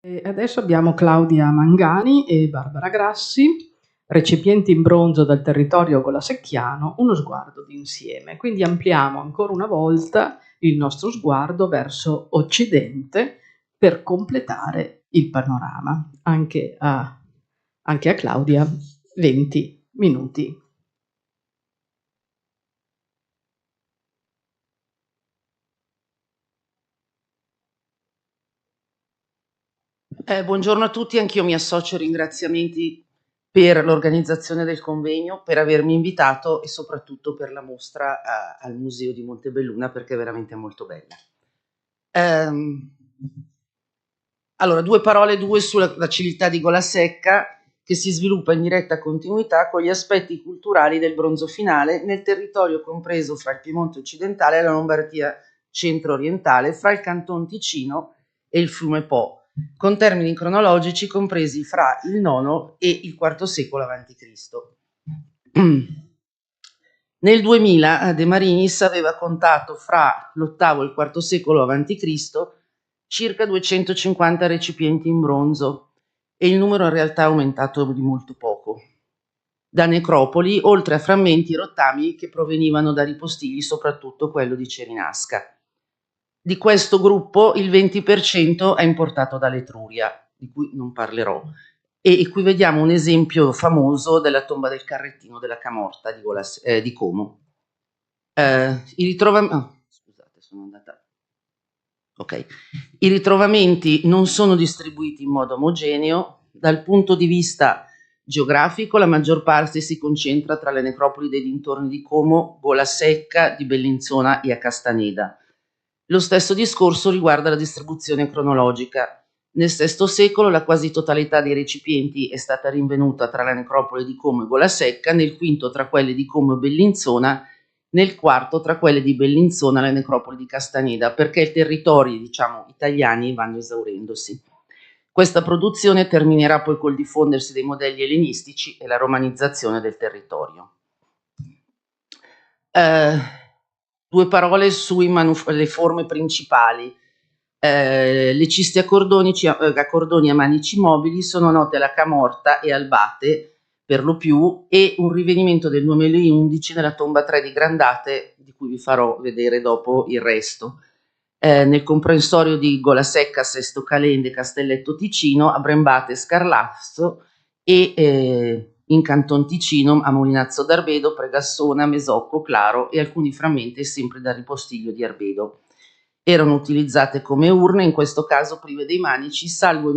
E adesso abbiamo Claudia Mangani e Barbara Grassi, recipienti in bronzo dal territorio golasecchiano, uno sguardo d'insieme. Quindi ampliamo ancora una volta il nostro sguardo verso Occidente per completare il panorama. Anche a Claudia 20 minuti. Buongiorno a tutti, anch'io mi associo ai ringraziamenti per l'organizzazione del convegno, per avermi invitato e soprattutto per la mostra al Museo di Montebelluna, perché è veramente molto bella. Allora, due parole sulla civiltà di Golasecca, che si sviluppa in diretta continuità con gli aspetti culturali del bronzo finale nel territorio compreso fra il Piemonte occidentale e la Lombardia centro-orientale, fra il Canton Ticino e il fiume Po, con termini cronologici compresi fra il IX e il IV secolo a.C. Nel 2000 De Marinis aveva contato fra l'VIII e il IV secolo a.C. circa 250 recipienti in bronzo e il numero in realtà è aumentato di molto poco. Da necropoli, oltre a frammenti e rottami che provenivano da ripostigli, soprattutto quello di Cerinasca. Di questo gruppo il 20% è importato dall'Etruria, di cui non parlerò, e qui vediamo un esempio famoso della tomba del Carrettino della Camorta di Como. Scusate, sono andata. Ok. I ritrovamenti non sono distribuiti in modo omogeneo. Dal punto di vista geografico, la maggior parte si concentra tra le necropoli dei dintorni di Como, Golasecca, di Bellinzona e a Castaneda. Lo stesso discorso riguarda la distribuzione cronologica. Nel VI secolo la quasi totalità dei recipienti è stata rinvenuta tra la necropoli di Como e Golasecca, nel V tra quelle di Como e Bellinzona, nel IV tra quelle di Bellinzona e la necropoli di Castaneda, perché i territori, italiani vanno esaurendosi. Questa produzione terminerà poi col diffondersi dei modelli ellenistici e la romanizzazione del territorio. Due parole sulle forme principali. Le ciste a cordoni a manici mobili sono note alla Camorta e al Bate per lo più, e un rinvenimento del 2011 nella tomba 3 di Grandate, di cui vi farò vedere dopo il resto. Nel comprensorio di Golasecca, Sesto Calende, Castelletto Ticino, a Brembate, Scarlazzo e in Canton Ticino a Molinazzo d'Arbedo, Pregassona, Mesocco, Claro e alcuni frammenti sempre da ripostiglio di Arbedo. Erano utilizzate come urne, in questo caso prive dei manici, salvo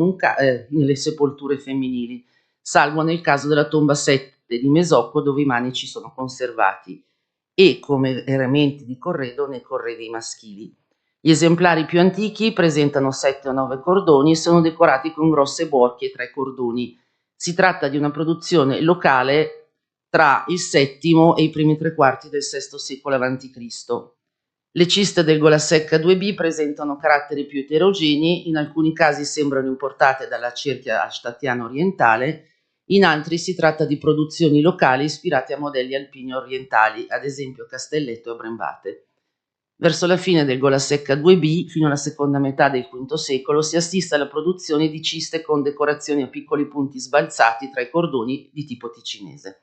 nelle sepolture femminili, salvo nel caso della tomba 7 di Mesocco, dove i manici sono conservati, e come elementi di corredo nei corredi maschili. Gli esemplari più antichi presentano 7 o 9 cordoni e sono decorati con grosse borchie tra i cordoni. Si tratta di una produzione locale tra il VII e i primi tre quarti del VI secolo a.C. Le ciste del Golasecca 2B presentano caratteri più eterogenei, in alcuni casi sembrano importate dalla cerchia alstatiana orientale, in altri si tratta di produzioni locali ispirate a modelli alpini orientali, ad esempio Castelletto e Brembate. Verso la fine del Golasecca 2B, fino alla seconda metà del V secolo, si assiste alla produzione di ciste con decorazioni a piccoli punti sbalzati tra i cordoni di tipo ticinese.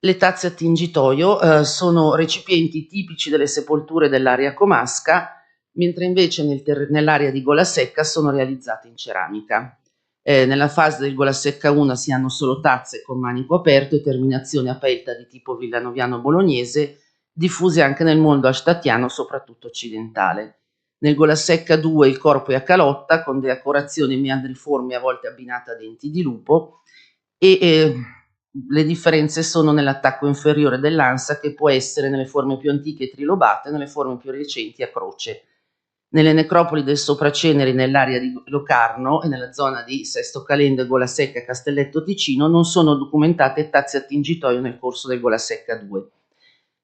Le tazze a tingitoio sono recipienti tipici delle sepolture dell'area comasca, mentre invece nell'area di Golasecca sono realizzate in ceramica. Nella fase del Golasecca 1 si hanno solo tazze con manico aperto e terminazione a pelta di tipo villanoviano-bolognese, diffuse anche nel mondo astatiano, soprattutto occidentale. Nel Golasecca 2 il corpo è a calotta, con decorazioni meandriformi a volte abbinate a denti di lupo, e le differenze sono nell'attacco inferiore dell'ansa, che può essere nelle forme più antiche trilobate, nelle forme più recenti a croce. Nelle necropoli del Sopraceneri, nell'area di Locarno e nella zona di Sesto Calende, Golasecca e Castelletto Ticino non sono documentate tazze a tingitoio nel corso del Golasecca 2.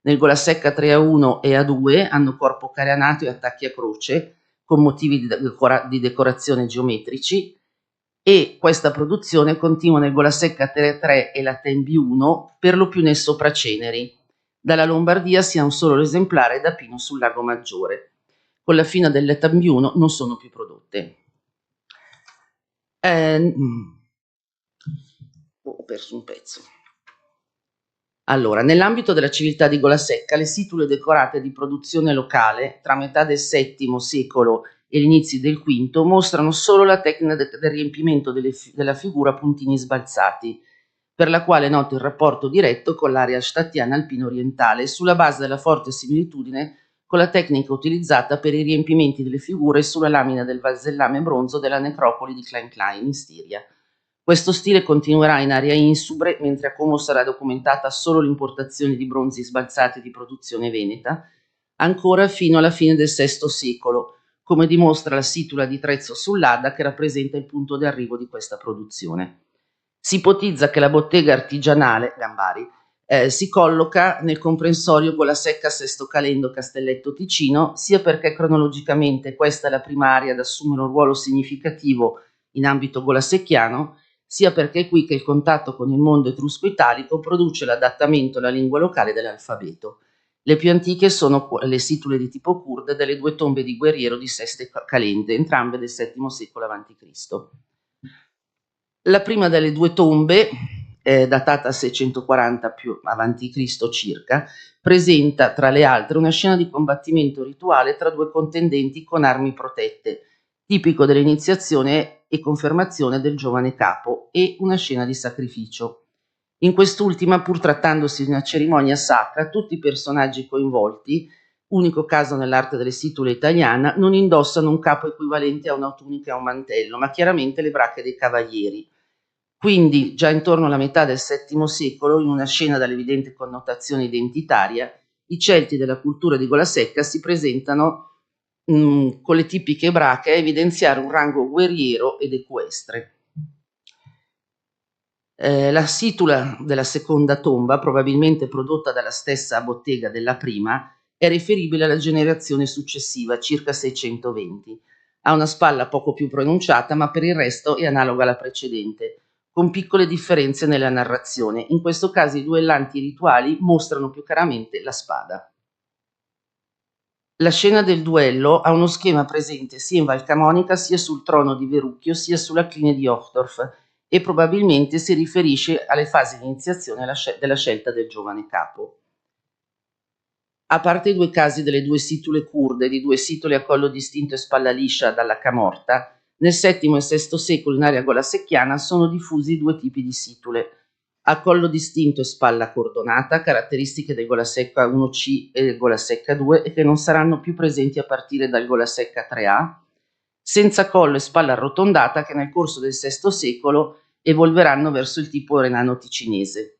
Nel Golasecca 3 a 1 e a 2 hanno corpo carenato e attacchi a croce, con motivi di decorazione geometrici, e questa produzione continua nel Golasecca 3 e la Tembi 1, per lo più nel Sopraceneri. Dalla Lombardia si ha un solo esemplare da Pino sul Lago Maggiore. Con la fine della Tembi 1 non sono più prodotte. Ho perso un pezzo. Allora, nell'ambito della civiltà di Golasecca, le situle decorate di produzione locale tra metà del VII secolo e gli inizi del V mostrano solo la tecnica del riempimento della figura a puntini sbalzati, per la quale è noto il rapporto diretto con l'area statiana alpino orientale, sulla base della forte similitudine con la tecnica utilizzata per i riempimenti delle figure sulla lamina del vasellame bronzo della necropoli di Klein Klein in Stiria. Questo stile continuerà in area insubre, mentre a Como sarà documentata solo l'importazione di bronzi sbalzati di produzione veneta, ancora fino alla fine del VI secolo, come dimostra la situla di Trezzo sull'Adda che rappresenta il punto di arrivo di questa produzione. Si ipotizza che la bottega artigianale, Gambari, si colloca nel comprensorio Golasecca Sesto Calendo Castelletto Ticino, sia perché cronologicamente questa è la prima area ad assumere un ruolo significativo in ambito golasecchiano, sia perché è qui che il contatto con il mondo etrusco-italico produce l'adattamento alla lingua locale dell'alfabeto. Le più antiche sono le situle di tipo kurde delle due tombe di guerriero di Seste Calende, entrambe del VII secolo a.C. La prima delle due tombe, datata 640 più avanti Cristo circa, presenta tra le altre una scena di combattimento rituale tra due contendenti con armi protette, tipico dell'iniziazione e confermazione del giovane capo, e una scena di sacrificio. In quest'ultima, pur trattandosi di una cerimonia sacra, tutti i personaggi coinvolti, unico caso nell'arte delle situle italiana, non indossano un capo equivalente a una tunica e a un mantello, ma chiaramente le bracche dei cavalieri. Quindi, già intorno alla metà del VII secolo, in una scena dall'evidente connotazione identitaria, i Celti della cultura di Golasecca si presentano con le tipiche brache a evidenziare un rango guerriero ed equestre. La situla della seconda tomba, probabilmente prodotta dalla stessa bottega della prima, è riferibile alla generazione successiva, circa 620. Ha una spalla poco più pronunciata, ma per il resto è analoga alla precedente, con piccole differenze nella narrazione. In questo caso i duellanti rituali mostrano più chiaramente la spada. La scena del duello ha uno schema presente sia in Val Camonica, sia sul trono di Verrucchio, sia sulla cline di Ochdorf, e probabilmente si riferisce alle fasi di iniziazione della scelta del giovane capo. A parte i due casi delle due situle kurde, di due situle a collo distinto e spalla liscia dalla camorta, nel VII e VI secolo in area golasecchiana sono diffusi due tipi di situle. A collo distinto e spalla cordonata, caratteristiche del Golasecca 1C e del Golasecca 2 e che non saranno più presenti a partire dal Golasecca 3A, senza collo e spalla arrotondata che nel corso del VI secolo evolveranno verso il tipo renano ticinese.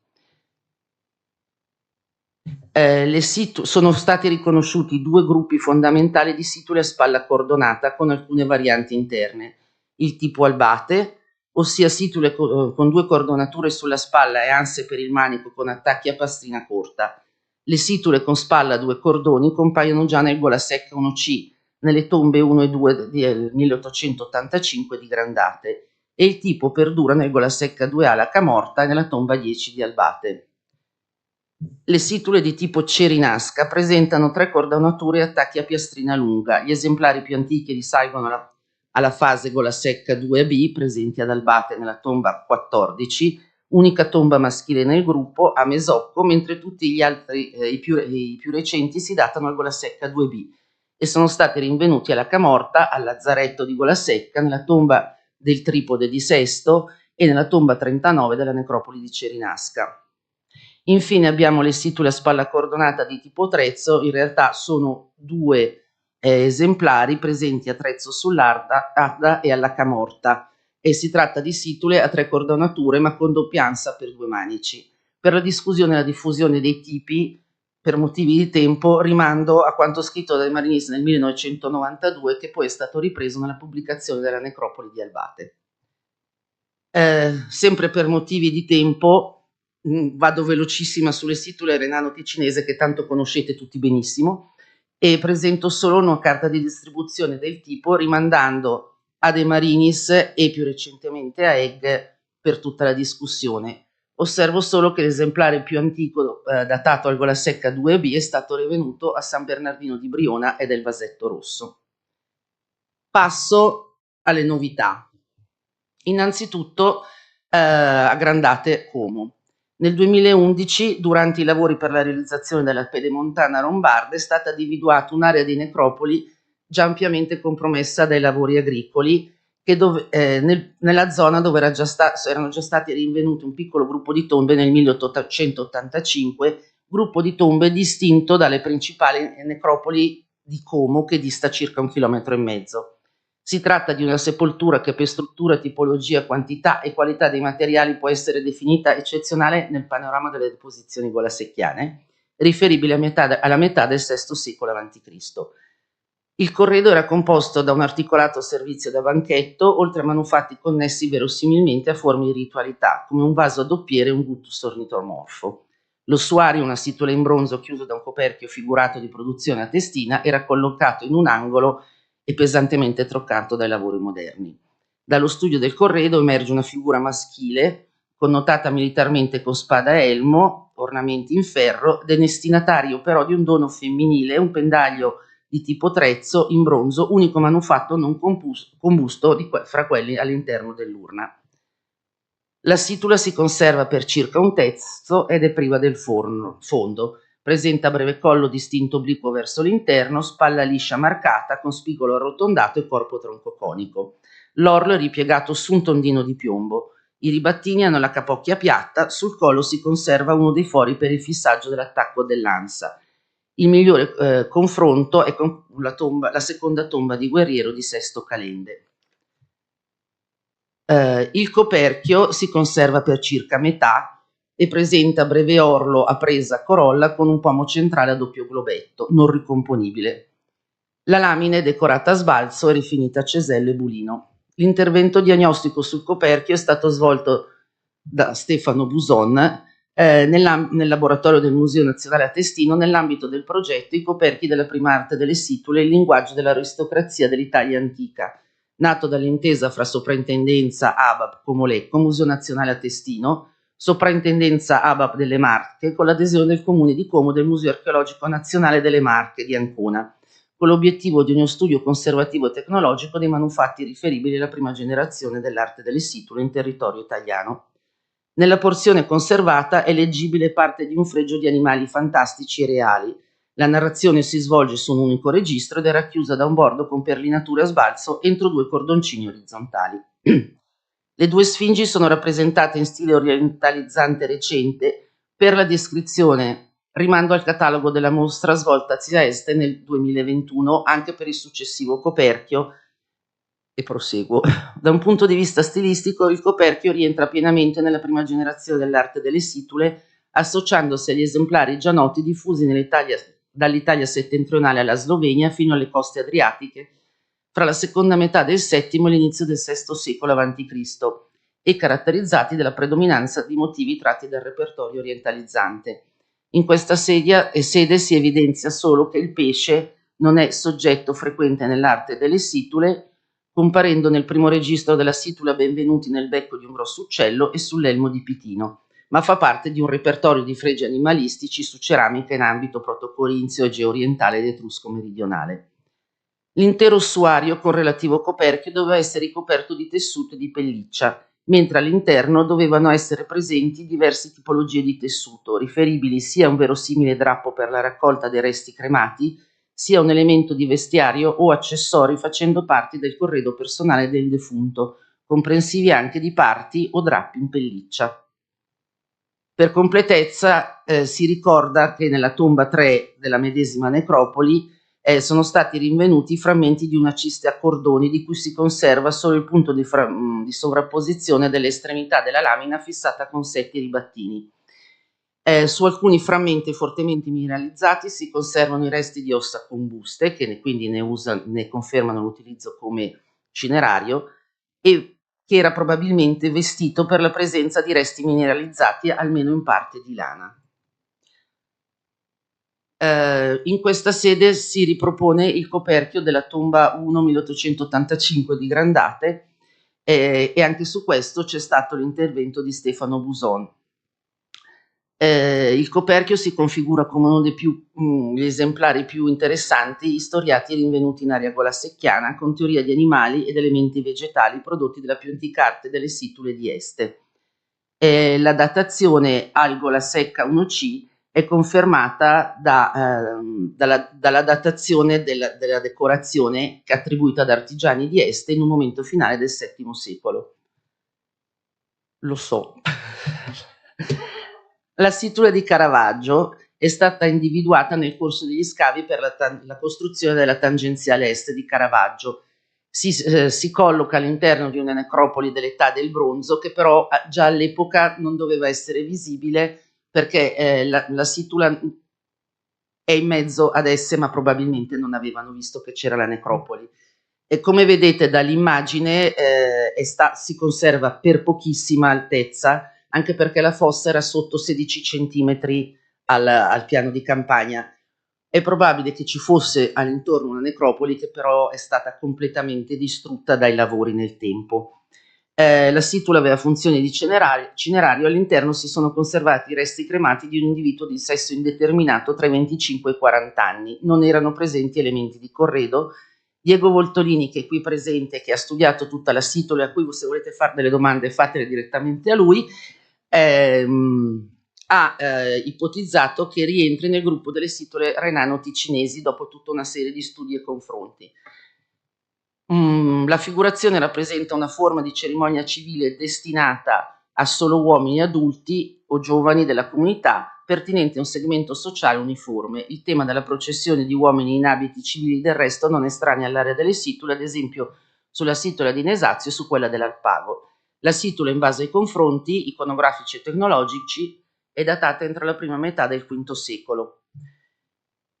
Sono stati riconosciuti due gruppi fondamentali di situle a spalla cordonata con alcune varianti interne: il tipo albate, ossia situle con due cordonature sulla spalla e anse per il manico con attacchi a pastrina corta. Le situle con spalla a due cordoni compaiono già nel Golasecca 1C, nelle tombe 1 e 2 del 1885 di Grandate, e il tipo perdura nel Golasecca 2A la Camorta e nella tomba 10 di Albate. Le situle di tipo Cerinasca presentano tre cordonature e attacchi a piastrina lunga. Gli esemplari più antichi risalgono alla fase Golasecca 2B, presenti ad Albate nella tomba 14, unica tomba maschile nel gruppo, a Mesocco, mentre tutti gli altri, i più recenti, si datano al Golasecca 2B e sono stati rinvenuti alla Camorta, al Lazzaretto di Golasecca, nella tomba del Tripode di Sesto e nella tomba 39 della necropoli di Cerinasca. Infine abbiamo le situle a spalla cordonata di tipo Trezzo, in realtà sono due esemplari presenti a Trezzo sull'Adda e alla Camorta, e si tratta di situle a tre cordonature ma con doppia ansa per due manici. Per la discussione e la diffusione dei tipi, per motivi di tempo, rimando a quanto scritto dai Marinis nel 1992, che poi è stato ripreso nella pubblicazione della necropoli di Albate. Sempre per motivi di tempo, vado velocissima sulle situle renano ticinese che tanto conoscete tutti benissimo, e presento solo una carta di distribuzione del tipo, rimandando a De Marinis e più recentemente a Egg per tutta la discussione. Osservo solo che l'esemplare più antico, datato al Golasecca 2B, è stato rinvenuto a San Bernardino di Briona ed è il vasetto rosso. Passo alle novità. Innanzitutto a Grandate Como. Nel 2011, durante i lavori per la realizzazione della pedemontana lombarda, è stata individuata un'area di necropoli già ampiamente compromessa dai lavori agricoli, nella zona dove erano già stati rinvenuti un piccolo gruppo di tombe nel 1885, gruppo di tombe distinto dalle principali necropoli di Como, che dista circa 1,5 chilometri. Si tratta di una sepoltura che per struttura, tipologia, quantità e qualità dei materiali può essere definita eccezionale nel panorama delle deposizioni golasecchiane, riferibile alla metà del VI secolo a.C. Il corredo era composto da un articolato servizio da banchetto, oltre a manufatti connessi verosimilmente a forme di ritualità, come un vaso a doppiere e un guttus ornitomorfo. L'ossuario, una sitola in bronzo chiuso da un coperchio figurato di produzione a testina, era collocato in un angolo e pesantemente troccato dai lavori moderni. Dallo studio del corredo emerge una figura maschile, connotata militarmente con spada e elmo, ornamenti in ferro, destinatario però di un dono femminile, un pendaglio di tipo trezzo in bronzo, unico manufatto non combusto fra quelli all'interno dell'urna. La situla si conserva per circa un terzo ed è priva del fondo. Presenta breve collo distinto obliquo verso l'interno, spalla liscia marcata con spigolo arrotondato e corpo troncoconico. L'orlo è ripiegato su un tondino di piombo. I ribattini hanno la capocchia piatta, sul collo si conserva uno dei fori per il fissaggio dell'attacco dell'ansa. Il migliore confronto è con la seconda tomba di guerriero di Sesto Calende. Il coperchio si conserva per circa metà e presenta breve orlo a presa corolla con un pomo centrale a doppio globetto, non ricomponibile. La lamina è decorata a sbalzo e rifinita a cesello e bulino. L'intervento diagnostico sul coperchio è stato svolto da Stefano Buson nel laboratorio del Museo Nazionale a Testino nell'ambito del progetto I coperchi della prima arte delle situle, il linguaggio dell'aristocrazia dell'Italia antica, nato dall'intesa fra Soprintendenza ABAP Como-Lecco, Museo Nazionale a Testino, Soprintendenza ABAP delle Marche, con l'adesione del Comune di Como del Museo Archeologico Nazionale delle Marche di Ancona, con l'obiettivo di uno studio conservativo e tecnologico dei manufatti riferibili alla prima generazione dell'arte delle situle in territorio italiano. Nella porzione conservata è leggibile parte di un fregio di animali fantastici e reali. La narrazione si svolge su un unico registro ed è racchiusa da un bordo con perlinature a sbalzo entro due cordoncini orizzontali. Le due sfingi sono rappresentate in stile orientalizzante recente. Per la descrizione rimando al catalogo della mostra svoltasi a Este nel 2021 anche per il successivo coperchio. E proseguo. Da un punto di vista stilistico, il coperchio rientra pienamente nella prima generazione dell'arte delle situle, associandosi agli esemplari già noti diffusi dall'Italia settentrionale alla Slovenia fino alle coste adriatiche, fra la seconda metà del VII e l'inizio del VI secolo a.C., e caratterizzati dalla predominanza di motivi tratti dal repertorio orientalizzante. In questa sede si evidenzia solo che il pesce non è soggetto frequente nell'arte delle situle, comparendo nel primo registro della situla benvenuti nel becco di un grosso uccello e sull'elmo di Pitino, ma fa parte di un repertorio di fregi animalistici su ceramica in ambito protocorinzio, egeo-orientale ed etrusco meridionale. L'intero ossuario con relativo coperchio doveva essere ricoperto di tessuto e di pelliccia, mentre all'interno dovevano essere presenti diverse tipologie di tessuto, riferibili sia a un verosimile drappo per la raccolta dei resti cremati, sia un elemento di vestiario o accessori facendo parte del corredo personale del defunto, comprensivi anche di parti o drappi in pelliccia. Per completezza si ricorda che nella tomba 3 della medesima necropoli sono stati rinvenuti frammenti di una ciste a cordoni di cui si conserva solo il punto di sovrapposizione delle estremità della lamina fissata con 7 ribattini. Su alcuni frammenti fortemente mineralizzati si conservano i resti di ossa combuste, che quindi ne confermano l'utilizzo come cinerario, e che era probabilmente vestito per la presenza di resti mineralizzati, almeno in parte di lana. In questa sede si ripropone il coperchio della tomba 1 1885 di Grandate, e anche su questo c'è stato l'intervento di Stefano Buson. Il coperchio si configura come uno dei gli esemplari più interessanti istoriati e rinvenuti in area golasecchiana, con teoria di animali ed elementi vegetali prodotti dalla più antica arte delle situle di Este. La datazione al Golasecca 1C è confermata dalla datazione della decorazione che è attribuita ad artigiani di Este in un momento finale del VII secolo. Lo so. La situla di Caravaggio è stata individuata nel corso degli scavi per la costruzione della tangenziale est di Caravaggio. Si colloca all'interno di una necropoli dell'età del bronzo che però già all'epoca non doveva essere visibile perché la situla è in mezzo ad esse, ma probabilmente non avevano visto che c'era la necropoli. E come vedete dall'immagine si conserva per pochissima altezza, anche perché la fossa era sotto 16 centimetri al piano di campagna. È probabile che ci fosse all'intorno una necropoli che però è stata completamente distrutta dai lavori nel tempo. La situla aveva funzione di cinerario, all'interno si sono conservati i resti cremati di un individuo di sesso indeterminato tra i 25 e i 40 anni. Non erano presenti elementi di corredo. Diego Voltolini, che è qui presente, che ha studiato tutta la situla, a cui se volete fare delle domande fatele direttamente a lui, ha ipotizzato che rientri nel gruppo delle situle renano-ticinesi dopo tutta una serie di studi e confronti. La figurazione rappresenta una forma di cerimonia civile destinata a solo uomini adulti o giovani della comunità, pertinente a un segmento sociale uniforme. Il tema della processione di uomini in abiti civili del resto non è estraneo all'area delle situle, ad esempio sulla situla di Nesazio e su quella dell'Alpago. La situla, in base ai confronti iconografici e tecnologici, è datata entro la prima metà del V secolo.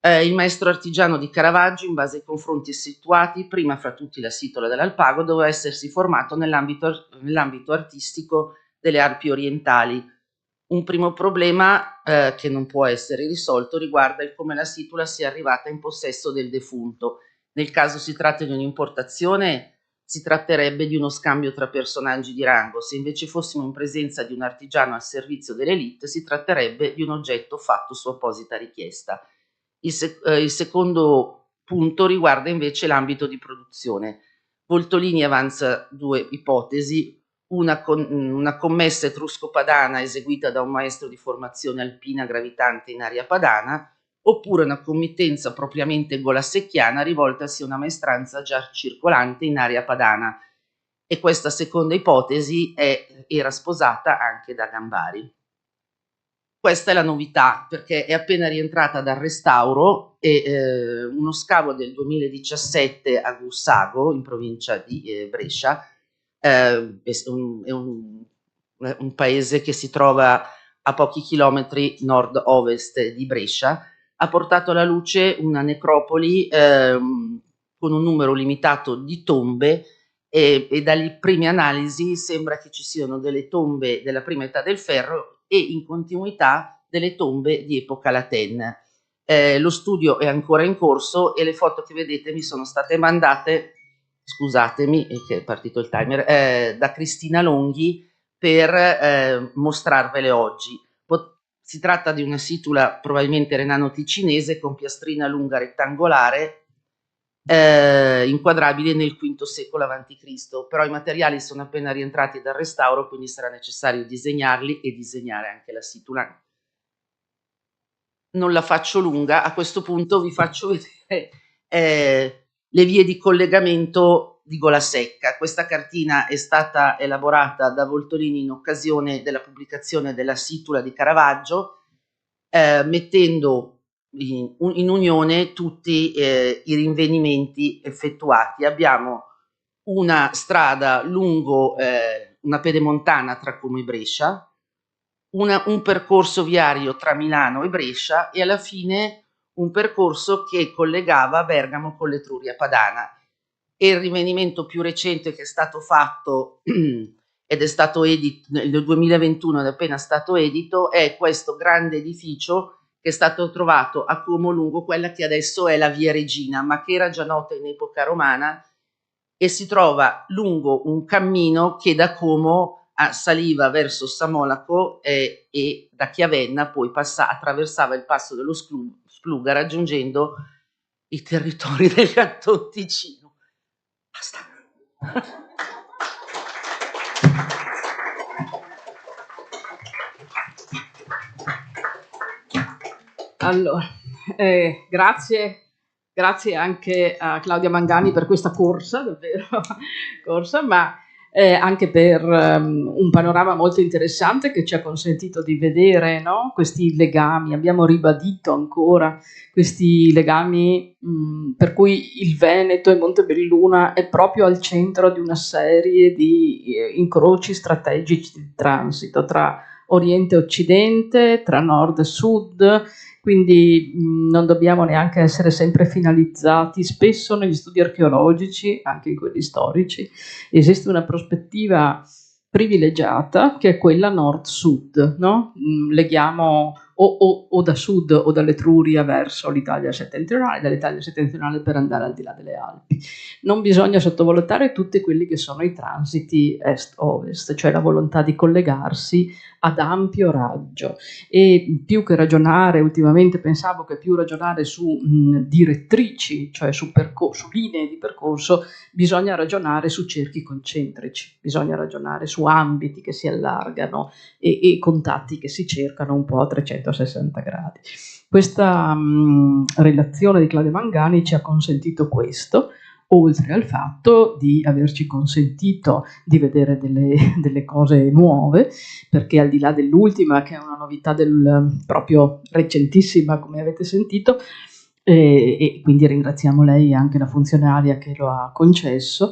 Il maestro artigiano di Caravaggio, in base ai confronti effettuati, prima fra tutti la situla dell'Alpago, doveva essersi formato nell'ambito artistico delle Alpi orientali. Un primo problema che non può essere risolto riguarda il come la situla sia arrivata in possesso del defunto. Nel caso si tratti di un'importazione, si tratterebbe di uno scambio tra personaggi di rango. Se invece fossimo in presenza di un artigiano al servizio dell'elite, si tratterebbe di un oggetto fatto su apposita richiesta. Il secondo punto riguarda invece l'ambito di produzione. Voltolini avanza due ipotesi, una commessa etrusco-padana eseguita da un maestro di formazione alpina gravitante in area padana, oppure una committenza propriamente golasecchiana rivoltasi a una maestranza già circolante in area padana. E questa seconda ipotesi era sposata anche da Gambari. Questa è la novità, perché è appena rientrata dal restauro e uno scavo del 2017 a Gussago, in provincia di Brescia, è un paese che si trova a pochi chilometri nord-ovest di Brescia, ha portato alla luce una necropoli con un numero limitato di tombe e dalle prime analisi sembra che ci siano delle tombe della prima età del ferro e in continuità delle tombe di epoca latenna. Lo studio è ancora in corso e le foto che vedete mi sono state mandate, scusatemi che è partito il timer, da Cristina Longhi per mostrarvele oggi. Si tratta di una situla probabilmente renano-ticinese con piastrina lunga rettangolare, inquadrabile nel V secolo a.C., però i materiali sono appena rientrati dal restauro, quindi sarà necessario disegnarli e disegnare anche la situla. Non la faccio lunga, a questo punto vi faccio vedere le vie di collegamento di Golasecca. Questa cartina è stata elaborata da Voltolini in occasione della pubblicazione della situla di Caravaggio, mettendo in unione tutti i rinvenimenti effettuati. Abbiamo una strada lungo una pedemontana tra Como e Brescia, un percorso viario tra Milano e Brescia e alla fine un percorso che collegava Bergamo con l'Etruria padana. E il rinvenimento più recente che è stato fatto ed è stato edito nel 2021 ed è appena stato edito è questo grande edificio che è stato trovato a Como lungo quella che adesso è la Via Regina, ma che era già nota in epoca romana, e si trova lungo un cammino che da Como saliva verso Samolaco e da Chiavenna poi attraversava il passo dello Spluga raggiungendo i territori del Canton Ticino. Basta. Allora, grazie anche a Claudia Mangani per questa corsa, davvero corsa, ma anche per un panorama molto interessante che ci ha consentito di vedere, no? Questi legami. Abbiamo ribadito ancora questi legami per cui il Veneto e Montebelluna è proprio al centro di una serie di incroci strategici di transito tra Oriente e Occidente, tra Nord e Sud. Quindi non dobbiamo neanche essere sempre finalizzati. Spesso negli studi archeologici, anche in quelli storici, esiste una prospettiva privilegiata che è quella nord-sud, no? Leghiamo o da sud o dall'Etruria verso l'Italia settentrionale, dall'Italia settentrionale per andare al di là delle Alpi. Non bisogna sottovalutare tutti quelli che sono i transiti est-ovest, cioè la volontà di collegarsi ad ampio raggio, e più che ragionare, ultimamente pensavo che più ragionare su direttrici, cioè su linee di percorso, bisogna ragionare su cerchi concentrici, bisogna ragionare su ambiti che si allargano e contatti che si cercano un po' a 360 gradi. Questa relazione di Claudia Mangani ci ha consentito questo, oltre al fatto di averci consentito di vedere delle cose nuove, perché al di là dell'ultima, che è una novità proprio recentissima, come avete sentito, e quindi ringraziamo lei e anche la funzionaria che lo ha concesso,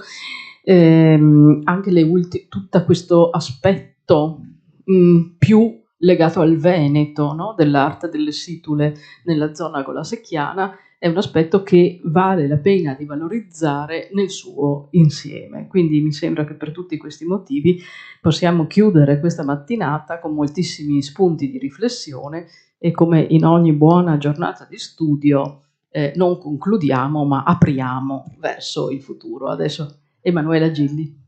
anche tutto questo aspetto più legato al Veneto, no? Dell'arte delle situle nella zona golasecchiana, è un aspetto che vale la pena di valorizzare nel suo insieme. Quindi mi sembra che per tutti questi motivi possiamo chiudere questa mattinata con moltissimi spunti di riflessione e, come in ogni buona giornata di studio, non concludiamo ma apriamo verso il futuro. Adesso Emanuela Gilli.